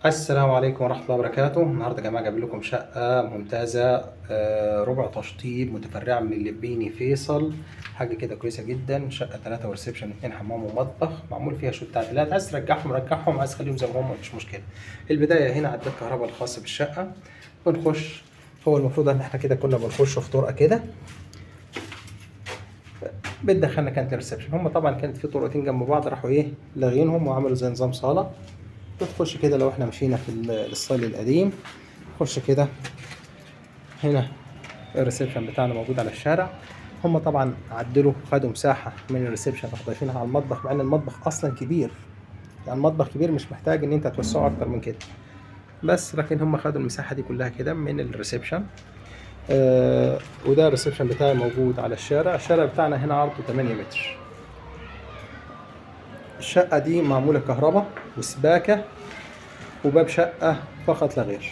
السلام عليكم ورحمة الله وبركاته. النهارده يا جماعة جايب لكم شقة ممتازة، ربع تشطيب، متفرعة من اللبيني فيصل. حاجة كده كويسة جدا. شقة 3 وريسبشن 2 حمام ومطبخ، معمول فيها شوية تعديلات. عايز ترجعهم رجعهم، عايز تخليهم زي ما هم مفيش مشكلة. البداية هنا عداد الكهرباء الخاص بالشقة. بنخش، هو المفروض ان احنا كده كنا بنخش في طرقة كده بتدخلنا كانت الريسبشن. هم طبعا كانت في طرقتين جنب بعض، راحوا لاغينهم وعملوا زي نظام صالة. بتخش كده لو احنا مشينا في الستايل القديم، نخش كده. هنا الريسبشن بتاعنا موجود على الشارع. هم طبعا عدلوا، خدوا مساحة من الريسبشن راحوا ضايفينها على المطبخ، مع ان المطبخ اصلا كبير. يعني المطبخ كبير، مش محتاج ان انت توسعه اكتر من كده. بس لكن هم خدوا المساحة دي كلها كده من الريسبشن. وده الريسبشن بتاعي موجود على الشارع. الشارع بتاعنا هنا عرضه 8 متر. الشقة دي معمولة كهرباء وسباكة وباب شقة فقط لا غير،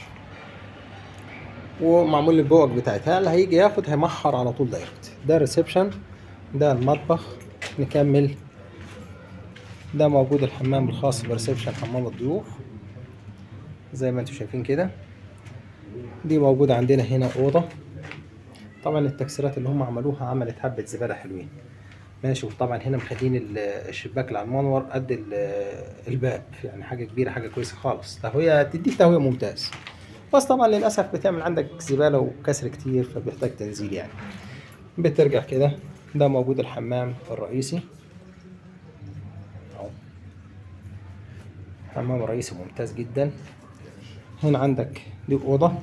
ومعمول البوق بتاعتها. اللي هيجي ياخد هيمحر على طول دايركت. ده الريسبشن، ده المطبخ. نكمل. ده موجود الحمام الخاص بريسبشن حمام الضيوف زي ما انتم شايفين كده. دي موجودة عندنا هنا أوضة. طبعا التكسيرات اللي هم عملوها عملت حبة زبالة حلوين، ماشي. وطبعا هنا مخلين الشباك اللي على المنور قد الباب، يعني حاجة كبيرة، حاجة كويسة خالص. تهوية، تديك تهوية ممتاز. بس طبعا للأسف بتعمل عندك زبالة وكسر كتير، فبيحتاج تنزيل يعني. بترجع كده. ده موجود الحمام الرئيسي أهو. حمام رئيسي ممتاز جدا. هنا عندك دي أوضة.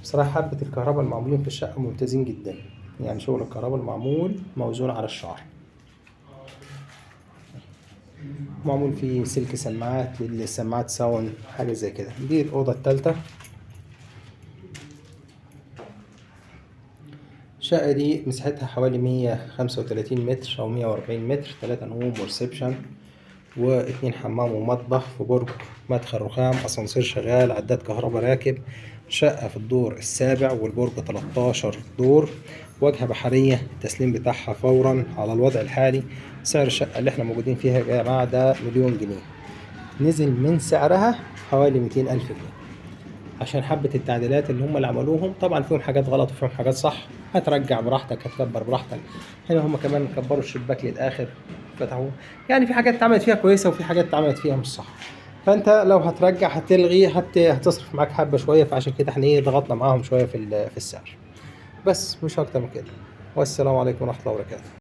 بصراحة حبة الكهرباء المعمولين في الشقة ممتازين جدا، يعني شغل الكهرباء المعمول موزون على الشعر. معمول فيه سلك سماعات للسماعات ساوند، حاجة زي كده. دي الأوضة التالتة. الشقة دي مساحتها حوالي 135 متر أو 140 متر، 3 نوم وريسبشن واتنين حمام ومطبخ في برج، مدخل رخام، اسانسير شغال، عداد كهرباء راكب. شقة في الدور السابع والبرج 13 دور. واجهة بحرية، التسليم بتاعها فورا على الوضع الحالي. سعر الشقة اللي احنا موجودين فيها يا جماعة ده 1,000,000 جنيه. نزل من سعرها حوالي 200,000 جنيه، عشان حبة التعديلات اللي هم اللي عملوهم. طبعا فيهم حاجات غلط وفيهم حاجات صح. هترجع براحتك، هتكبر براحتك. هنا هم كمان كبروا الشباك للآخر، فتحوه. يعني في حاجات اتعملت فيها كويسة وفي حاجات اتعملت فيها مش صح. فانت لو هترجع هتلغي هتصرف معاك حبة شوية، فعشان كده احنا ضغطنا معاهم شوية في السعر. بس مش اكتر من كده. والسلام عليكم ورحمة الله وبركاته.